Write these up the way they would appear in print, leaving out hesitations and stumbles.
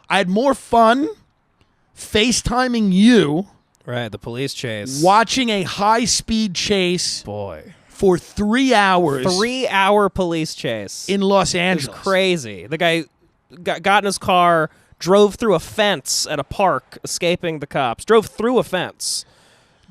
I had more fun FaceTiming you. Right, the police chase. Watching a high-speed chase. Boy. For 3 hours. 3-hour police chase. In Los Angeles. It was crazy. The guy got in his car, drove through a fence at a park, escaping the cops. Drove through a fence.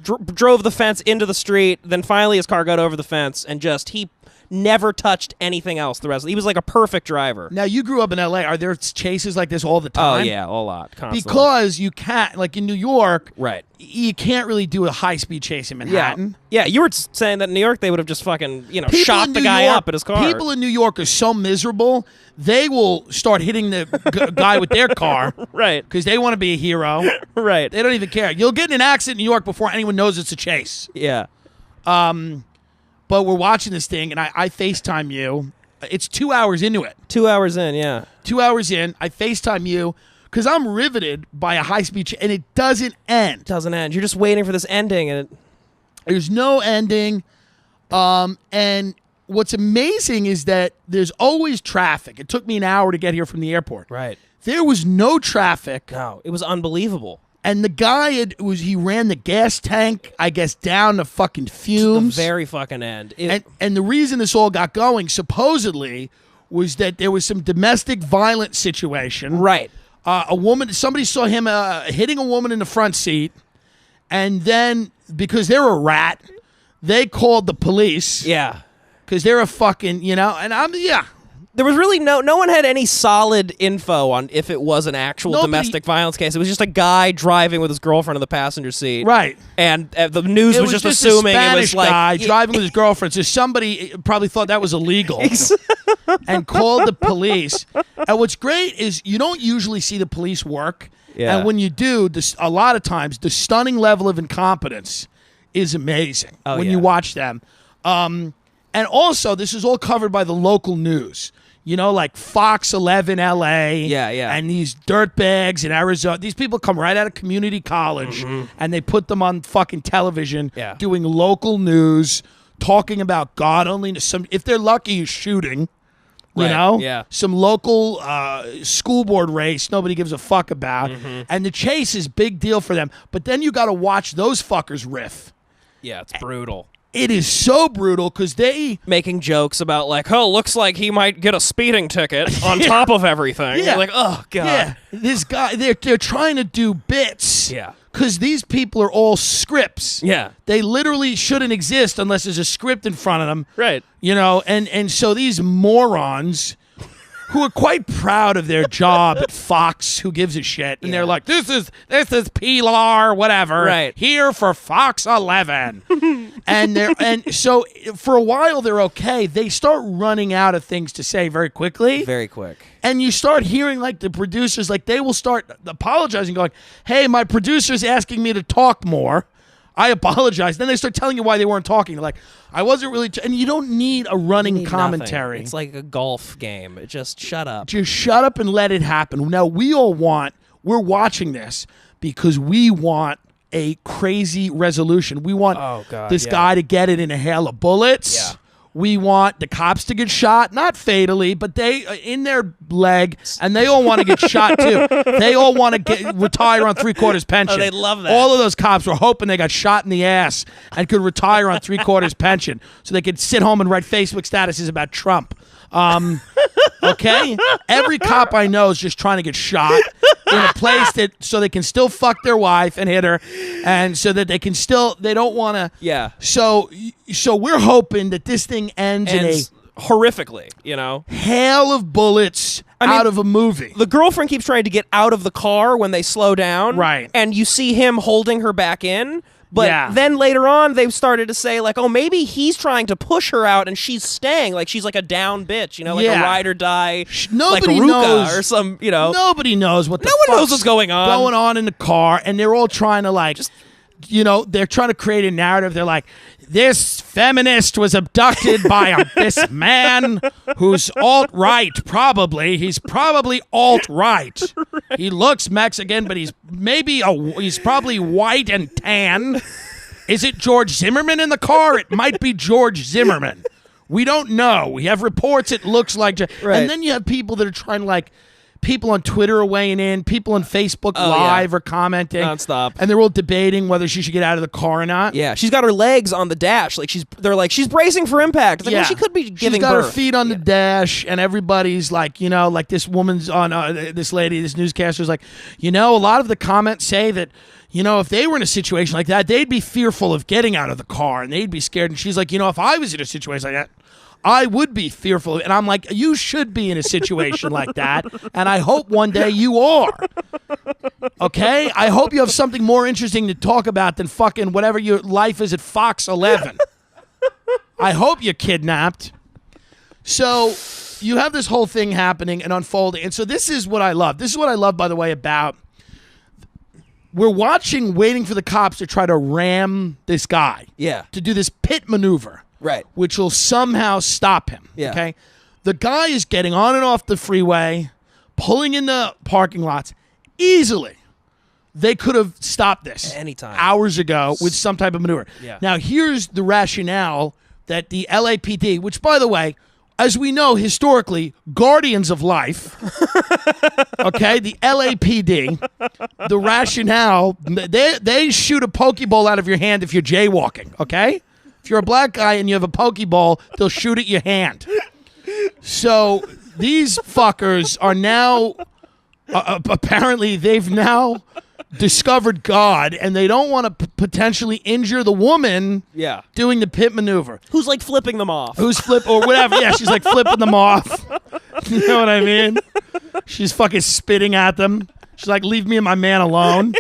Drove the fence into the street. Then finally his car got over the fence, and he never touched anything else the rest. He was like a perfect driver. Now, you grew up in L.A. Are there chases like this all the time? Oh, yeah, a lot. Constantly. Because you can't, like in New York, right? You can't really do a high-speed chase in Manhattan. Yeah, you were saying that in New York they would have just fucking, shot the guy up at his car. People in New York are so miserable, they will start hitting the guy with their car. Right. Because they want to be a hero. Right. They don't even care. You'll get in an accident in New York before anyone knows it's a chase. Yeah. But we're watching this thing, and I FaceTime you. It's 2 hours into it. 2 hours in, yeah. 2 hours in, I FaceTime you because I'm riveted by a high-speed chase, and it doesn't end. It doesn't end. You're just waiting for this ending, and there's no ending. And what's amazing is that there's always traffic. It took me an hour to get here from the airport. Right. There was no traffic. No, it was unbelievable. And the guy he ran the gas tank, I guess, down to fucking fumes. To the very fucking end. And the reason this all got going, supposedly, was that there was some domestic violence situation. Right. Somebody saw him hitting a woman in the front seat, and then, because they're a rat, they called the police. Yeah. Because they're a fucking, There was really no one had any solid info on if it was an actual domestic violence case. It was just a guy driving with his girlfriend in the passenger seat. Right. And the news was just assuming a it was like guy driving with his girlfriend. So somebody probably thought that was illegal and called the police. And what's great is you don't usually see the police work. Yeah. And when you do, a lot of times the stunning level of incompetence is amazing when you watch them. And also, this is all covered by the local news. Like Fox 11 LA. Yeah. And these dirtbags in Arizona. These people come right out of community college, and they put them on fucking television doing local news, talking about God only. If they're lucky, shooting. You know? Yeah. Some local school board race nobody gives a fuck about. And the chase is big deal for them. But then you got to watch those fuckers riff. Yeah, it's brutal. It is so brutal because they... Making jokes about looks like he might get a speeding ticket on top of everything. Yeah. You're like, oh, God. Yeah, this guy, they're trying to do bits. Yeah. Because these people are all scripts. Yeah. They literally shouldn't exist unless there's a script in front of them. Right. And so these morons who are quite proud of their job at Fox, who gives a shit, and they're like, this is Pilar, whatever, right, here for Fox 11. and so for a while they're okay. They start running out of things to say very quickly. Very quick. And you start hearing the producers, they will start apologizing, going, hey, my producer's asking me to talk more. I apologize. Then they start telling you why they weren't talking. They're like, I wasn't really... and you don't need a running commentary. Nothing. It's like a golf game. Just shut up. Just shut up and let it happen. Now, we're watching this because we want a crazy resolution. We want this guy to get it in a hail of bullets. Yeah. We want the cops to get shot, not fatally, but they in their leg, and they all want to get shot too. They all want to retire on 3/4 pension. Oh, they love that. All of those cops were hoping they got shot in the ass and could retire on 3/4 pension, so they could sit home and write Facebook statuses about Trump. Okay, every cop I know is just trying to get shot in a place so they can still fuck their wife and hit her, and so that they don't want to. Yeah. So we're hoping that this thing ends in a horrifically, hail of bullets out of a movie. The girlfriend keeps trying to get out of the car when they slow down, right? And you see him holding her back in. But then later on, they've started to say, maybe he's trying to push her out and she's staying. She's like a down bitch, a ride or die. Nobody like knows. Or some, Nobody knows what the No one knows what's going on in the car. And they're all trying to, they're trying to create a narrative. They're like, this feminist was abducted by this man who's alt-right, probably. He's probably alt-right. Right. He looks Mexican, but he's probably white and tan. Is it George Zimmerman in the car? It might be George Zimmerman. We don't know. We have reports it looks like... Right. And then you have people that are trying to, people on Twitter are weighing in. People on Facebook Live are commenting. Nonstop. And they're all debating whether she should get out of the car or not. Yeah, she's got her legs on the dash. Like they're like, she's bracing for impact. It's like, well, she could be giving birth. She's got birth. her feet on the dash, and everybody's like, like this woman's on, this lady, this newscaster's like, a lot of the comments say that, if they were in a situation like that, they'd be fearful of getting out of the car, and they'd be scared. And she's like, if I was in a situation like that, I would be fearful. And I'm like, you should be in a situation like that, and I hope one day you are. Okay? I hope you have something more interesting to talk about than fucking whatever your life is at Fox 11. I hope you're kidnapped. So you have this whole thing happening and unfolding. And so this is what I love. This is what I love, by the way, about... We're waiting for the cops to try to ram this guy. Yeah. To do this pit maneuver. Right. Which will somehow stop him. Yeah. Okay? The guy is getting on and off the freeway, pulling into parking lots easily. They could have stopped this anytime hours ago with some type of maneuver. Yeah. Now, here's the rationale that the LAPD, which, by the way, as we know historically, guardians of life, okay, the LAPD, the rationale, they shoot a Pokeball out of your hand if you're jaywalking, okay? If you're a black guy and you have a Pokeball, they'll shoot at your hand. So these fuckers are now, apparently they've now discovered God, and they don't want to potentially injure the woman doing the pit maneuver. Who's like flipping them off. Or whatever. Yeah, she's like flipping them off. You know what I mean? She's fucking spitting at them. She's like, leave me and my man alone.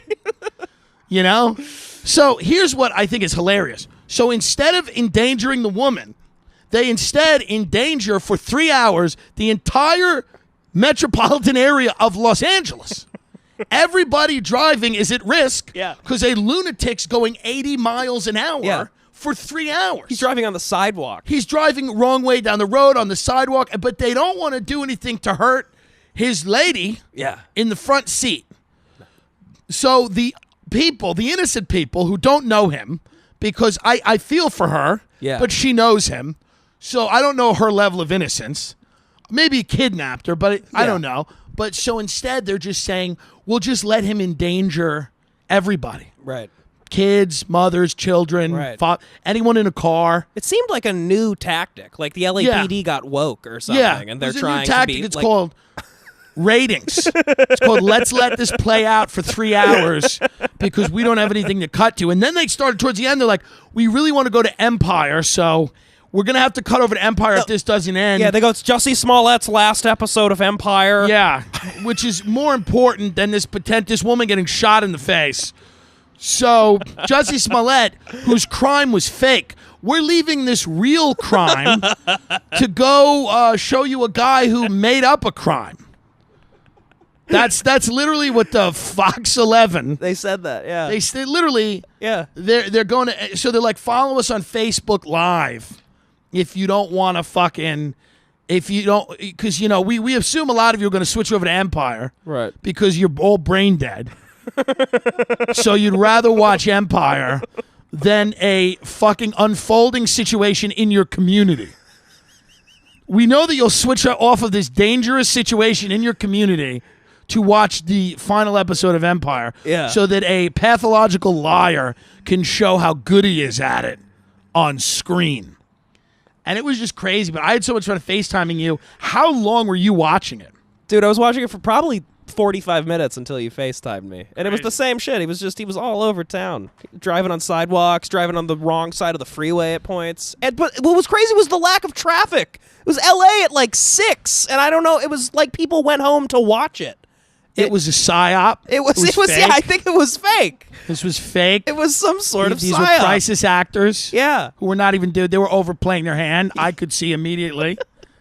So here's what I think is hilarious. So instead of endangering the woman, they instead endanger for 3 hours the entire metropolitan area of Los Angeles. Everybody driving is at risk because a lunatic's going 80 miles an hour for 3 hours. He's driving on the sidewalk. He's driving wrong way down the road on the sidewalk, but they don't want to do anything to hurt his lady in the front seat. So the innocent people who don't know him, because I feel for her, but she knows him, so I don't know her level of innocence. Maybe he kidnapped her, but I don't know. But so instead, they're just saying, we'll just let him endanger everybody. Right. Kids, mothers, children, anyone in a car. It seemed like a new tactic. Like the LAPD got woke or something, and they're trying to be... It's called ratings. It's called let's let this play out for 3 hours because we don't have anything to cut to. And then they started towards the end, they're like, we really want to go to Empire, so... We're going to have to cut over to Empire if this doesn't end. Yeah, they go, it's Jussie Smollett's last episode of Empire. Yeah, which is more important than this woman getting shot in the face. So, Jussie Smollett, whose crime was fake, we're leaving this real crime to go show you a guy who made up a crime. That's literally what the Fox 11. They said that, yeah. They literally, they're going to, so they're like, follow us on Facebook Live. If you don't want to fucking, because, we assume a lot of you are going to switch over to Empire. Right. Because you're all brain dead. So you'd rather watch Empire than a fucking unfolding situation in your community. We know that you'll switch off of this dangerous situation in your community to watch the final episode of Empire. Yeah. So that a pathological liar can show how good he is at it on screen. And it was just crazy, but I had so much fun FaceTiming you. How long were you watching it? Dude, I was watching it for probably 45 minutes until you FaceTimed me. And it was the same shit. He was all over town. Driving on sidewalks, driving on the wrong side of the freeway at points. But what was crazy was the lack of traffic. It was LA at like 6, and I don't know, it was like people went home to watch it. It was a psyop. It was fake. Yeah, I think it was fake. This was fake. It was some sort of These psyop. were crisis actors. Yeah. Who were not even they were overplaying their hand. I could see immediately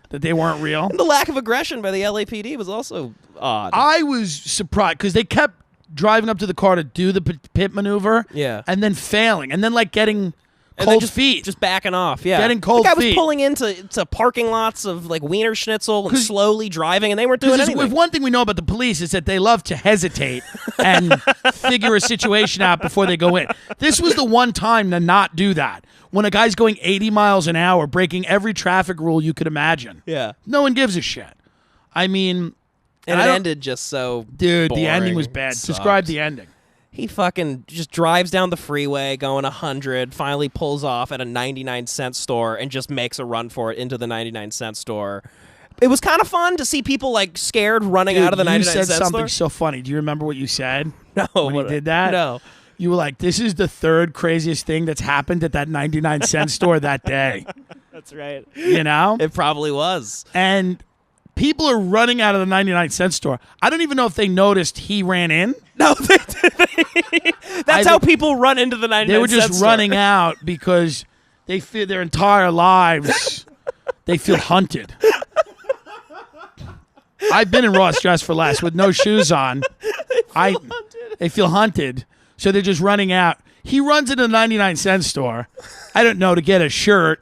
that they weren't real. And the lack of aggression by the LAPD was also odd. I was surprised because they kept driving up to the car to do the pit maneuver. Yeah. And then failing. And then getting and cold just, feet. Just backing off, yeah. Getting cold feet. The guy feet. was pulling into parking lots of Wiener Schnitzel and slowly driving, and they weren't doing anything. If one thing we know about the police is that they love to hesitate and figure a situation out before they go in. This was the one time to not do that. When a guy's going 80 miles an hour, breaking every traffic rule you could imagine. Yeah. No one gives a shit. I mean, And it ended just so Dude, boring. the ending was bad. Sucked. Describe the ending. He fucking just drives down the freeway going 100, finally pulls off at a 99-cent store and just makes a run for it into the 99-cent store. It was kind of fun to see people like scared running out of the 99-cent store. You said something so funny. Do you remember what you said? No. When he did that? No. You were like, this is the third craziest thing that's happened at that 99-cent store that day. That's right. You know? It probably was. And people are running out of the 99-cent store. I don't even know if they noticed he ran in. No, that's how people run into the 99-cent store. They were just running out because they feel their entire lives, they feel hunted. I've been in Ross Dress for Less with no shoes on. They feel hunted, so they're just running out. He runs into the 99-cent store, I don't know, to get a shirt.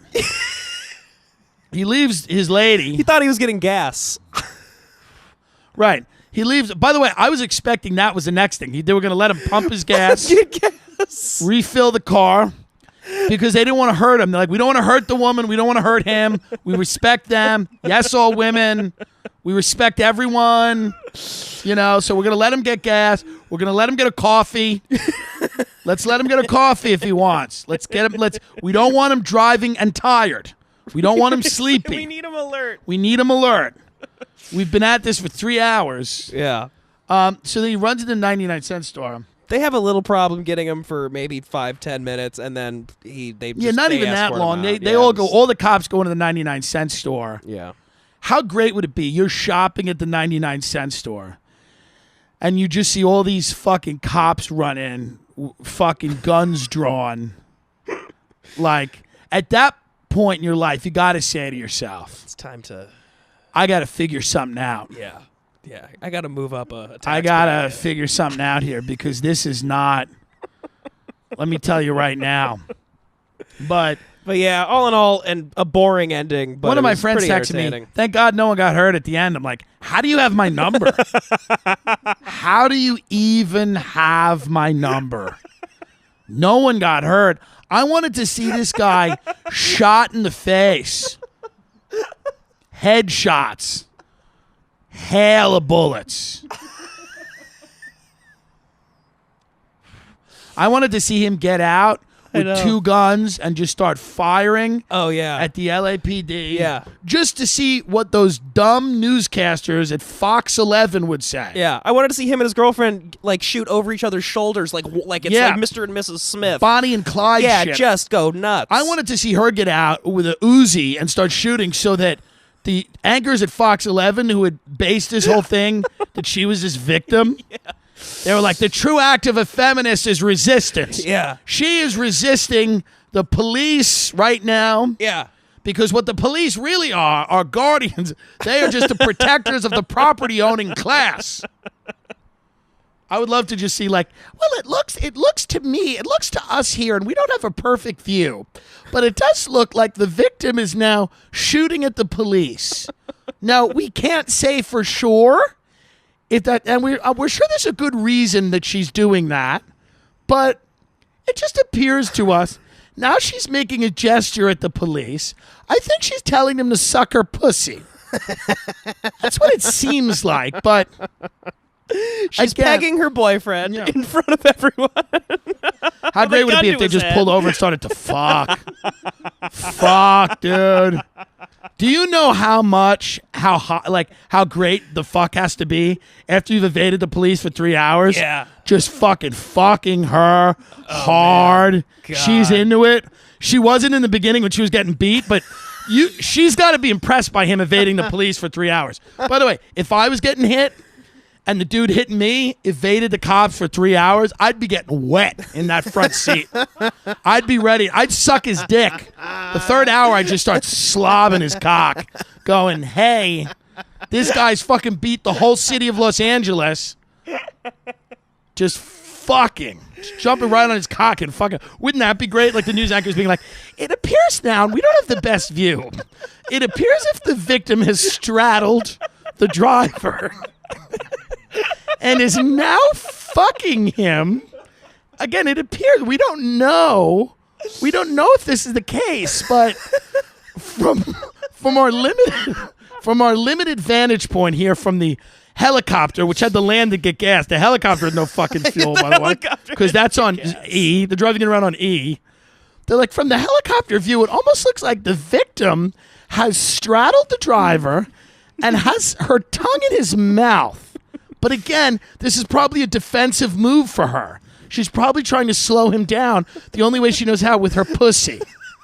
He leaves his lady. He thought he was getting gas. Right. He leaves. By the way, I was expecting that was the next thing. They were going to let him pump his gas, Get gas. refill the car, because they didn't want to hurt him. They're like, we don't want to hurt the woman. We don't want to hurt him. We respect them. Yes, all women. We respect everyone. You know, so we're going to let him get gas. We're going to let him get a coffee. Let's let him get a coffee if he wants. Let's get him. We don't want him driving and tired. We don't want him sleepy. We need him alert. We need him alert. We've been at this for 3 hours. Yeah. So then he runs into the 99-cent store. They have a little problem getting him for maybe 5-10 minutes, and then not even that long. They all go. All the cops go into the 99-cent store. Yeah. How great would it be? You're shopping at the 99-cent store, and you just see all these fucking cops run in, fucking guns drawn. Like, at that point in your life, you got to say to yourself, It's time to... I got to figure something out. Yeah. Yeah. I got to move up a tax I got to bracket. figure something out here because this is not, let me tell you right now. But yeah, all in all, and a boring ending. But one of it my was friends pretty texted me, entertaining. thank God no one got hurt at the end. I'm like, how do you have my number? How do you even have my number? No one got hurt. I wanted to see this guy shot in the face. Headshots. Hail of bullets. I wanted to see him get out with 2 guns and just start firing Oh, yeah. at the LAPD. Yeah. Just to see what those dumb newscasters at Fox 11 would say. Yeah, I wanted to see him and his girlfriend like shoot over each other's shoulders, like it's like Mr. and Mrs. Smith. Bonnie and Clyde Yeah, shit. just go nuts. I wanted to see her get out with a Uzi and start shooting so that the anchors at Fox 11 who had based this whole thing that she was this victim, they were like, the true act of a feminist is resistance. Yeah. She is resisting the police right now. Yeah. Because what the police really are guardians. They are just the protectors of the property-owning class. I would love to just see it looks to me, it looks to us here, and we don't have a perfect view, but it does look like the victim is now shooting at the police. Now, we can't say for sure if that, and we're sure there's a good reason that she's doing that, but it just appears to us. Now she's making a gesture at the police. I think she's telling them to suck her pussy. That's what it seems like, but She's pegging her boyfriend in front of everyone. How great would it be if they just pulled over and started to fuck? Fuck, dude. Do you know how great the fuck has to be after you've evaded the police for 3 hours? Yeah. Just fucking her hard. She's into it. She wasn't in the beginning when she was getting beat, but she's got to be impressed by him evading the police for 3 hours. By the way, if I was getting hit and the dude hitting me evaded the cops for 3 hours, I'd be getting wet in that front seat. I'd be ready. I'd suck his dick. The 3rd hour, I'd just start slobbing his cock, going, hey, this guy's fucking beat the whole city of Los Angeles. Just jumping right on his cock and fucking. Wouldn't that be great? Like the news anchors being like, it appears now, and we don't have the best view. It appears if the victim has straddled the driver and is now fucking him. Again, it appears we don't know if this is the case, but from our limited vantage point here from the helicopter, which had to land to get gas. The helicopter had no fucking fuel, by the way, because that's on E. They're driving it around on E. They're like, from the helicopter view, it almost looks like the victim has straddled the driver and has her tongue in his mouth. But again, this is probably a defensive move for her. She's probably trying to slow him down the only way she knows how, with her pussy.